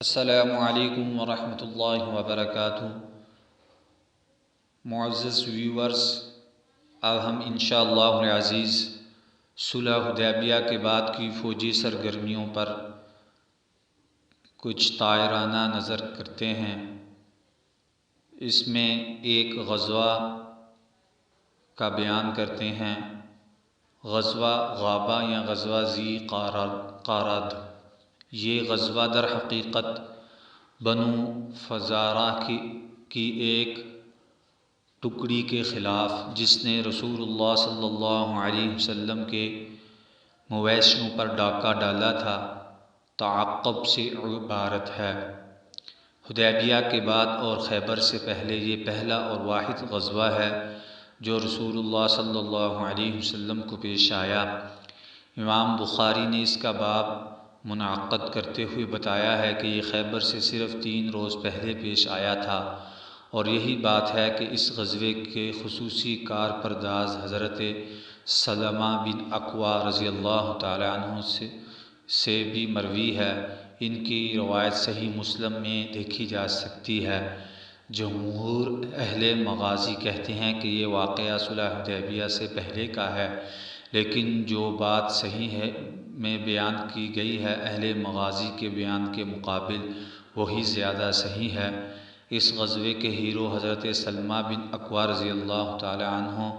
السلام علیکم ورحمۃ اللہ وبرکاتہ۔ معزز ویورز، اب ہم انشاءاللہ العزیز صلح حدیبیہ کے بعد کی فوجی سرگرمیوں پر کچھ طائرانہ نظر کرتے ہیں۔ اس میں ایک غزوہ کا بیان کرتے ہیں، غزوہ غابہ یا غزوہ ذی قارد۔ یہ غزوہ در حقیقت بنو فزارہ کی ایک ٹکڑی کے خلاف، جس نے رسول اللہ صلی اللہ علیہ وسلم کے مویشیوں پر ڈاکہ ڈالا تھا، تعاقب سے عبارت ہے۔ حدیبیہ کے بعد اور خیبر سے پہلے یہ پہلا اور واحد غزوہ ہے جو رسول اللہ صلی اللہ علیہ وسلم کو پیش آیا۔ امام بخاری نے اس کا باب منعقد کرتے ہوئے بتایا ہے کہ یہ خیبر سے صرف 3 روز پہلے پیش آیا تھا، اور یہی بات ہے کہ اس غزوے کے خصوصی کارپرداز حضرت سلمہ بن اکوع رضی اللہ تعالی عنہ سے بھی مروی ہے۔ ان کی روایت صحیح مسلم میں دیکھی جا سکتی ہے۔ جمہور اہل مغازی کہتے ہیں کہ یہ واقعہ صلح حدیبیہ سے پہلے کا ہے، لیکن جو بات صحیح ہے میں بیان کی گئی ہے اہل مغازی کے بیان کے مقابل وہی زیادہ صحیح ہے۔ اس غزوے کے ہیرو حضرت سلمہ بن اکوع رضی اللہ تعالی عنہ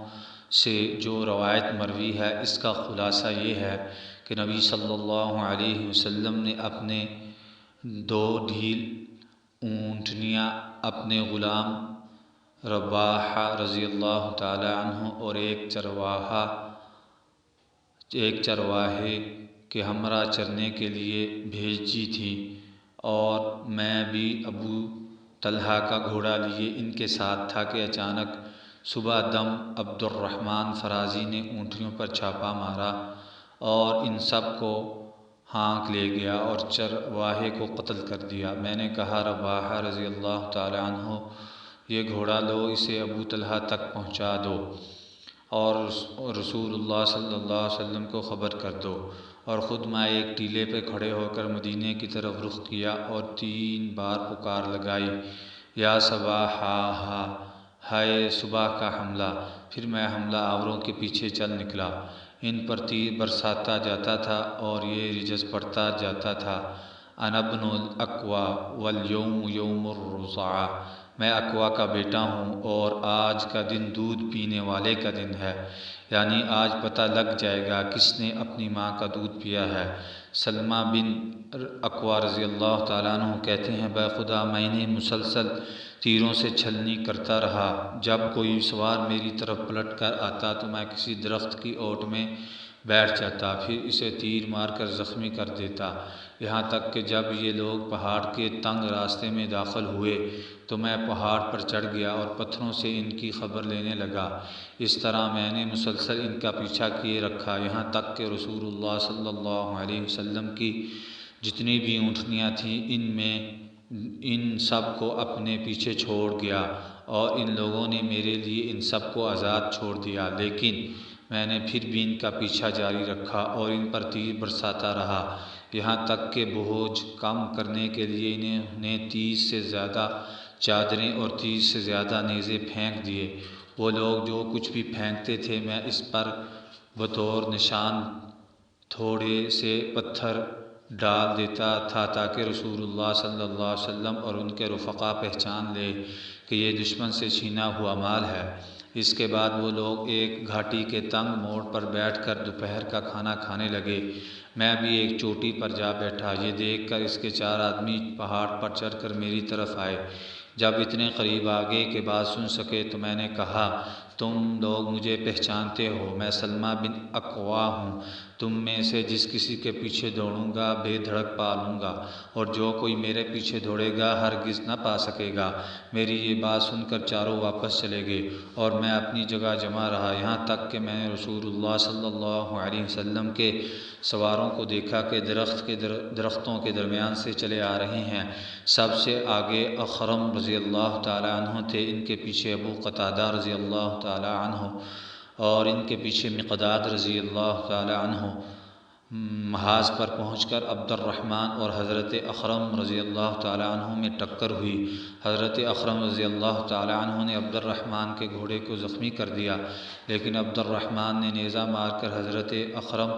سے جو روایت مروی ہے، اس کا خلاصہ یہ ہے کہ نبی صلی اللہ علیہ وسلم نے اپنے 2 ڈھیل اونٹنیاں اپنے غلام رباحہ رضی اللہ تعالی عنہ اور ایک چرواہے کے ہمراہ چرنے کے لیے بھیجی تھیں، اور میں بھی ابو طلحہ کا گھوڑا لیے ان کے ساتھ تھا کہ اچانک صبح دم عبد الرحمن فرازی نے اونٹنیوں پر چھاپا مارا اور ان سب کو ہانک لے گیا اور چرواہے کو قتل کر دیا۔ میں نے کہا، رباحہ رضی اللہ تعالی عنہ، یہ گھوڑا لو، اسے ابو طلحہ تک پہنچا دو اور رسول اللہ صلی اللہ علیہ وسلم کو خبر کر دو، اور خود میں ایک ٹیلے پہ کھڑے ہو کر مدینے کی طرف رخ کیا اور 3 بار پکار لگائی، یا صباحا، ہائے صبح کا حملہ۔ پھر میں حملہ آوروں کے پیچھے چل نکلا، ان پر تیر برساتا جاتا تھا اور یہ رجز پڑتا جاتا تھا۔ انا ابن الاکوع والیوم یوم الرضع، میں اکوع کا بیٹا ہوں اور آج کا دن دودھ پینے والے کا دن ہے، یعنی آج پتہ لگ جائے گا کس نے اپنی ماں کا دودھ پیا ہے۔ سلمہ بن اکوع رضی اللہ تعالیٰ عنہ کہتے ہیں، بے خدا میں نے مسلسل تیروں سے چھلنی کرتا رہا۔ جب کوئی سوار میری طرف پلٹ کر آتا تو میں کسی درخت کی اوٹ میں بیٹھ جاتا، پھر اسے تیر مار کر زخمی کر دیتا، یہاں تک کہ جب یہ لوگ پہاڑ کے تنگ راستے میں داخل ہوئے تو میں پہاڑ پر چڑھ گیا اور پتھروں سے ان کی خبر لینے لگا۔ اس طرح میں نے مسلسل ان کا پیچھا کیے رکھا، یہاں تک کہ رسول اللہ صلی اللہ علیہ وسلم کی جتنی بھی اونٹنیاں تھیں ان سب کو اپنے پیچھے چھوڑ گیا، اور ان لوگوں نے میرے لیے ان سب کو آزاد چھوڑ دیا، لیکن میں نے پھر بھی ان کا پیچھا جاری رکھا اور ان پر تیر برساتا رہا، یہاں تک کہ بوجھ کم کرنے کے لیے انہوں نے 30 سے زیادہ چادریں اور 30 سے زیادہ نیزے پھینک دیے۔ وہ لوگ جو کچھ بھی پھینکتے تھے میں اس پر بطور نشان تھوڑے سے پتھر ڈال دیتا تھا تاکہ رسول اللہ صلی اللہ علیہ وسلم اور ان کے رفقا پہچان لے کہ یہ دشمن سے چھینا ہوا مال ہے۔ اس کے بعد وہ لوگ ایک گھاٹی کے تنگ موڑ پر بیٹھ کر دوپہر کا کھانا کھانے لگے۔ میں بھی ایک چوٹی پر جا بیٹھا، یہ دیکھ کر اس کے 4 آدمی پہاڑ پر چڑھ کر میری طرف آئے۔ جب اتنے قریب آگے کے بات سن سکے تو میں نے کہا، تم لوگ مجھے پہچانتے ہو، میں سلمہ بن اکوع ہوں، تم میں سے جس کسی کے پیچھے دوڑوں گا بے دھڑک پا لوں گا، اور جو کوئی میرے پیچھے دوڑے گا ہرگز نہ پا سکے گا۔ میری یہ بات سن کر چاروں واپس چلے گئے اور میں اپنی جگہ جمع رہا، یہاں تک کہ میں نے رسول اللہ صلی اللہ علیہ وسلم کے سواروں کو دیکھا کہ درختوں کے درمیان سے چلے آ رہے ہیں۔ سب سے آگے اخرم رضی اللہ تعالی عنہ تھے، ان کے پیچھے ابو قتادہ رضی اللہ تعالی عنہ، اور ان کے پیچھے مقداد رضی اللہ تعالی عنہ، محاذ پر پہنچ کر عبد الرحمن اور حضرت اخرم رضی اللہ تعالیٰ عنہ میں ٹکر ہوئی۔ حضرت اخرم رضی اللہ تعالیٰ عنہ نے عبد الرحمن کے گھوڑے کو زخمی کر دیا، لیکن عبد الرحمن نے نیزہ مار کر حضرت اخرم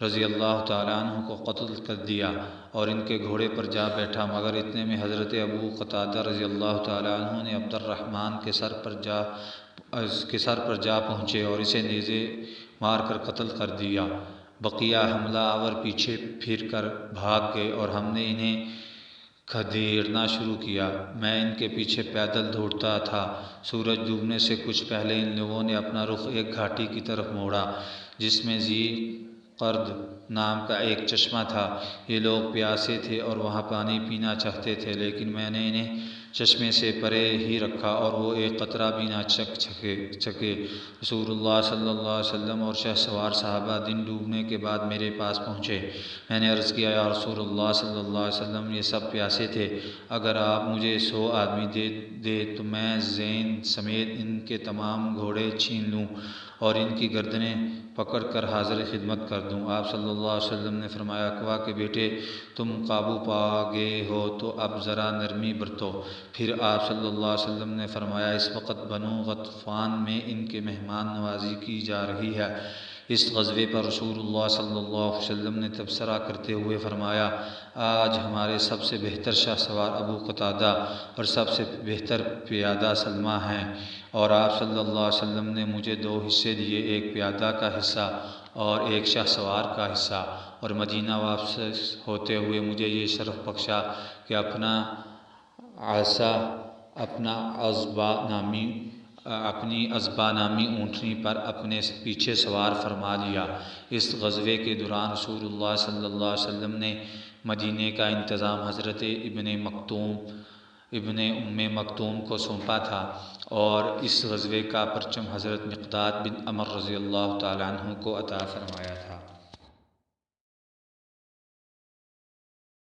رضی اللہ تعالیٰ عنہ کو قتل کر دیا اور ان کے گھوڑے پر جا بیٹھا، مگر اتنے میں حضرت ابو قتادہ رضی اللہ تعالیٰ عنہ نے عبد الرحمن کے سر پر جا پہنچے اور اسے نیزے مار کر قتل کر دیا۔ بقیہ حملہ آور پیچھے پھر کر بھاگ گئے اور ہم نے انہیں کھدیڑنا شروع کیا۔ میں ان کے پیچھے پیدل دوڑتا تھا۔ سورج ڈوبنے سے کچھ پہلے ان لوگوں نے اپنا رخ ایک گھاٹی کی طرف موڑا جس میں ذی قرد نام کا ایک چشمہ تھا۔ یہ لوگ پیاسے تھے اور وہاں پانی پینا چاہتے تھے، لیکن میں نے انہیں چشمے سے پرے ہی رکھا اور وہ ایک قطرہ بھی نہ چکے۔ رسول اللہ صلی اللہ علیہ وسلم اور شہ سوار صحابہ دن ڈوبنے کے بعد میرے پاس پہنچے۔ میں نے عرض کیا، یا رسول اللہ صلی اللہ علیہ وسلم، یہ سب پیاسے تھے، اگر آپ مجھے 100 آدمی دے تو میں زین سمیت ان کے تمام گھوڑے چھین لوں اور ان کی گردنیں پکڑ کر حاضر خدمت کر دوں۔ آپ صلی اللہ علیہ وسلم نے فرمایا، اقوا کے بیٹے، تم قابو پا گئے ہو تو اب ذرا نرمی برتو۔ پھر آپ صلی اللہ علیہ وسلم نے فرمایا، اس وقت بنو غطفان میں ان کے مہمان نوازی کی جا رہی ہے۔ اس غزوے پر رسول اللہ صلی اللہ علیہ وسلم نے تبصرہ کرتے ہوئے فرمایا، آج ہمارے سب سے بہتر شاہ سوار ابو قتادہ اور سب سے بہتر پیادہ سلمہ ہیں، اور آپ صلی اللہ علیہ وسلم نے مجھے 2 حصے دیے، ایک پیادہ کا حصہ اور ایک شاہ سوار کا حصہ، اور مدینہ واپس ہوتے ہوئے مجھے یہ شرف بخشا کہ اپنی عزبہ نامی اونٹنی پر اپنے پیچھے سوار فرما لیا۔ اس غزوے کے دوران رسول اللہ صلی اللہ علیہ وسلم نے مدینے کا انتظام حضرت ابن ام مکتوم کو سونپا تھا، اور اس غزوے کا پرچم حضرت مقداد بن عمر رضی اللہ تعالیٰ عنہ کو عطا فرمایا تھا۔